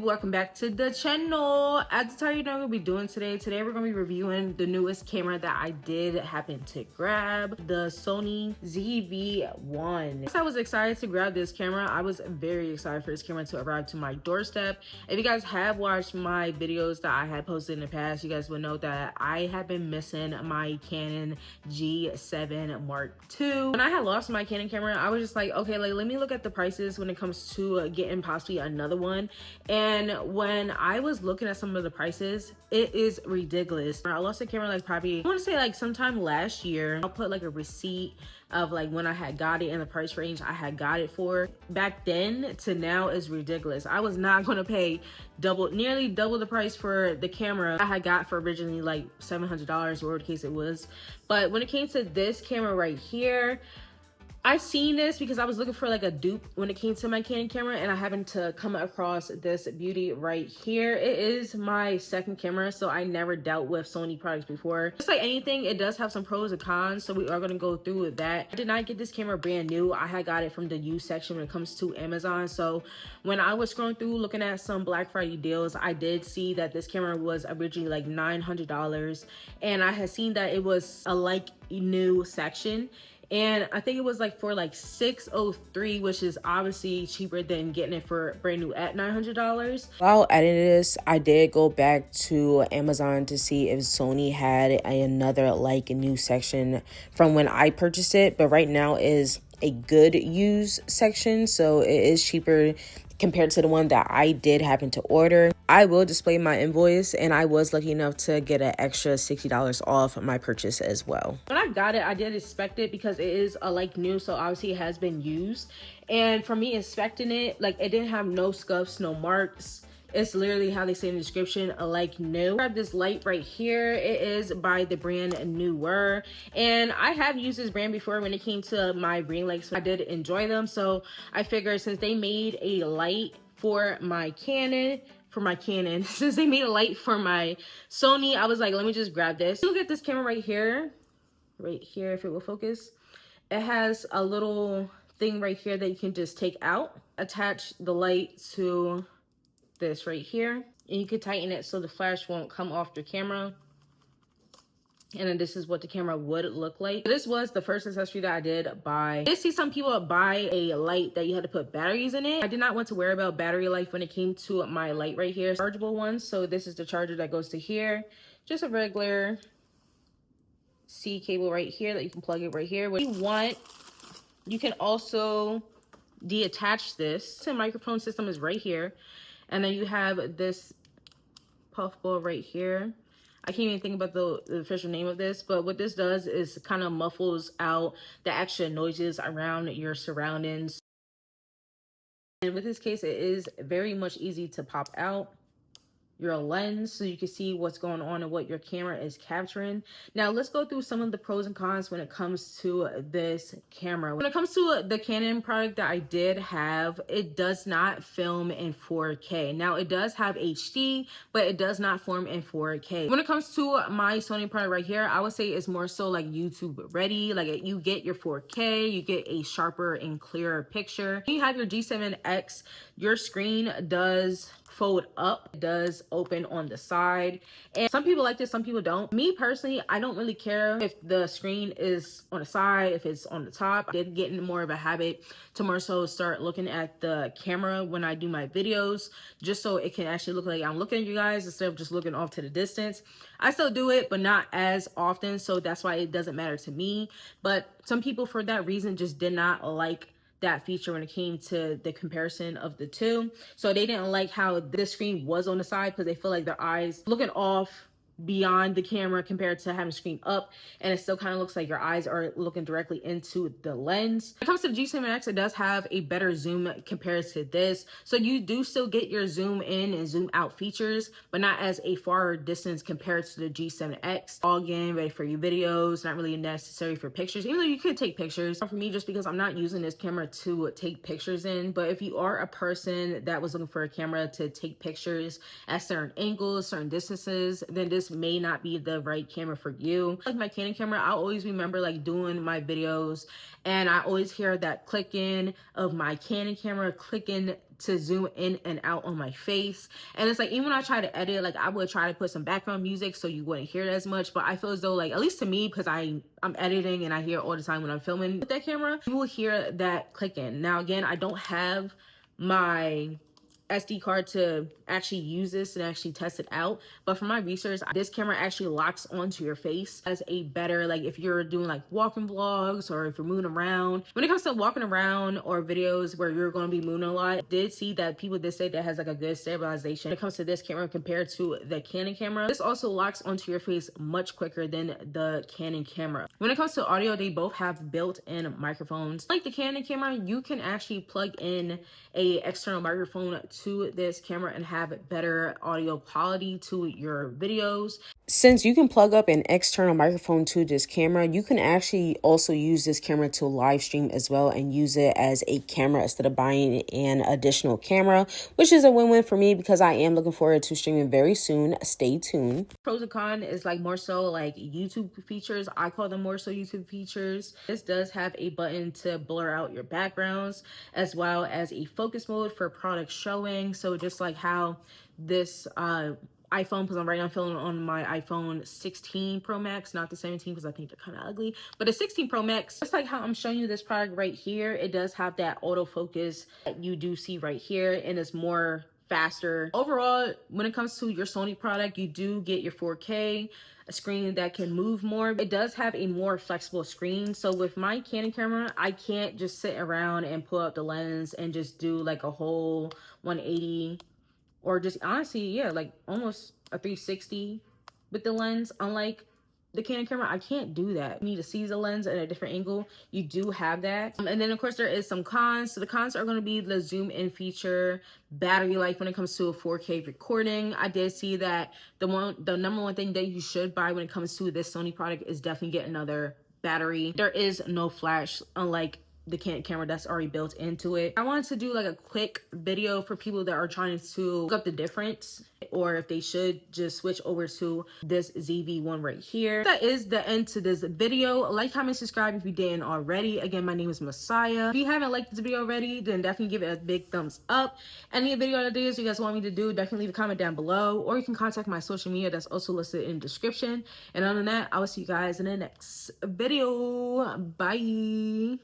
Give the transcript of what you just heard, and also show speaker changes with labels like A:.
A: welcome back to the channel. As to tell you know what we're gonna be doing today we're gonna be reviewing the newest camera that I did happen to grab, the Sony ZV-1. I was excited to grab this camera. I was very excited for this camera to arrive to my doorstep. If you guys have watched my videos that I had posted in the past, you guys will know that I have been missing my Canon G7 Mark II. When I had lost my Canon camera, I was just like, okay, like let me look at the prices when it comes to getting possibly another one. And when I was looking at some of the prices, it is ridiculous. I lost the camera like probably, I want to say like sometime last year. I'll put like a receipt of like when I had got it and the price range I had got it for. Back then to now is ridiculous. I was not going to pay nearly double the price for the camera I had got for originally like $700 or whatever the case it was. But when it came to this camera right here, I seen this because I was looking for like a dupe when it came to my Canon camera, and I happened to come across this beauty right here. It is my second camera, so I never dealt with Sony products before. Just like anything, it does have some pros and cons, so we are going to go through that. I did not get this camera brand new. I had got it from the used section when it comes to Amazon. So when I was scrolling through looking at some Black Friday deals, I did see that this camera was originally like $900, and I had seen that it was a like new section. And I think it was like for like $603, which is obviously cheaper than getting it for brand new at $900.
B: While editing this, I did go back to Amazon to see if Sony had another like new section from when I purchased it. But right now is a good use section, so it is cheaper compared to the one that I did happen to order. I will display my invoice, and I was lucky enough to get an extra $60 off my purchase as well.
A: When I got it, I did expect it because it is a like new, so obviously it has been used. And for me inspecting it, like it didn't have no scuffs, no marks. It's literally how they say in the description, a like new. I have this light right here. It is by the brand Newer, and I have used this brand before when it came to my ring lights. I did enjoy them, so I figured since they made a light for my Canon, since they made a light for my Sony, I was like, let me just grab this. Look at this camera right here, if it will focus. It has a little thing right here that you can just take out, attach the light to this right here, and you could tighten it so the flash won't come off the camera. And then this is what the camera would look like. This was the first accessory that I did buy. I did see some people buy a light that you had to put batteries in it. I did not want to worry about battery life when it came to my light right here. Chargeable one. So this is the charger that goes to here. Just a regular C cable right here that you can plug it right here. What you want, you can also detach this. The microphone system is right here. And then you have this puffball right here. I can't even think about the official name of this, but what this does is kind of muffles out the extra noises around your surroundings. And with this case, it is very much easy to pop out your lens so you can see what's going on and what your camera is capturing. Now let's go through some of the pros and cons when it comes to this camera. When it comes to the Canon product that I did have, it does not film in 4K. Now it does have HD, but it does not film in 4K. When it comes to my Sony product right here, I would say it's more so like YouTube ready. Like you get your 4K, you get a sharper and clearer picture. When you have your G7X, your screen does fold up, it does open on the side, and some people like this, some people don't. Me personally, I don't really care if the screen is on the side, if it's on the top. I did get in more of a habit to more so start looking at the camera when I do my videos, just so it can actually look like I'm looking at you guys instead of just looking off to the distance. I still do it, but not as often, so that's why it doesn't matter to me. But some people for that reason just did not like that feature when it came to the comparison of the two. So they didn't like how this screen was on the side because they feel like their eyes looking off beyond the camera compared to having the screen up, and it still kind of looks like your eyes are looking directly into the lens. When it comes to the G7X, it does have a better zoom compared to this, so you do still get your zoom in and zoom out features, but not as a far distance compared to the G7X. All again, ready for your videos, not really necessary for pictures, even though you could take pictures. For me, just because I'm not using this camera to take pictures in, but if you are a person that was looking for a camera to take pictures at certain angles, certain distances, then this may not be the right camera for you. Like my Canon camera, I always remember like doing my videos and I always hear that clicking of my Canon camera clicking to zoom in and out on my face. And it's like, even when I try to edit, like I would try to put some background music so you wouldn't hear it as much, but I feel as though, like, at least to me, because I'm editing and I hear it all the time when I'm filming with that camera, you will hear that clicking. Now again, I don't have my SD card to actually use this and actually test it out, but from my research, this camera actually locks onto your face as a better, like if you're doing like walking vlogs or if you're moving around. When it comes to walking around or videos where you're going to be moving a lot, I did see that people did say that has like a good stabilization when it comes to this camera compared to the Canon camera. This also locks onto your face much quicker than the Canon camera. When it comes to audio, they both have built-in microphones. Like the Canon camera, you can actually plug in a external microphone to this camera and have better audio quality to your videos.
B: Since you can plug up an external microphone to this camera, you can actually also use this camera to live stream as well and use it as a camera instead of buying an additional camera, which is a win-win for me because I am looking forward to streaming very soon. Stay tuned.
A: Pros and cons is like more so like YouTube features. I call them more so YouTube features. This does have a button to blur out your backgrounds as well as a focus mode for product showing. So just like how this iPhone, because right now I'm filming on my iPhone 16 Pro Max, not the 17 because I think they're kind of ugly, but the 16 Pro Max, just like how I'm showing you this product right here, it does have that autofocus that you do see right here, and it's more faster. Overall, when it comes to your Sony product, you do get your 4K, a screen that can move more. It does have a more flexible screen. So with my Canon camera, I can't just sit around and pull out the lens and just do like a whole 180 or just honestly, yeah, like almost a 360 with the lens. Unlike the Canon camera, I can't do that. You need to seize the lens at a different angle. You do have that. And then of course there is some cons. So the cons are going to be the zoom in feature, battery life when it comes to a 4K recording. I did see that the number one thing that you should buy when it comes to this Sony product is definitely get another battery. There is no flash, unlike the Canon camera that's already built into it. I wanted to do like a quick video for people that are trying to look up the difference or if they should just switch over to this ZV-1 right here. That is the end to this video. Like, comment, subscribe if you didn't already. Again, my name is Messiah. If you haven't liked this video already, then definitely give it a big thumbs up. Any video ideas you guys want me to do, definitely leave a comment down below, or you can contact my social media that's also listed in the description. And other than that, I will see you guys in the next video. Bye.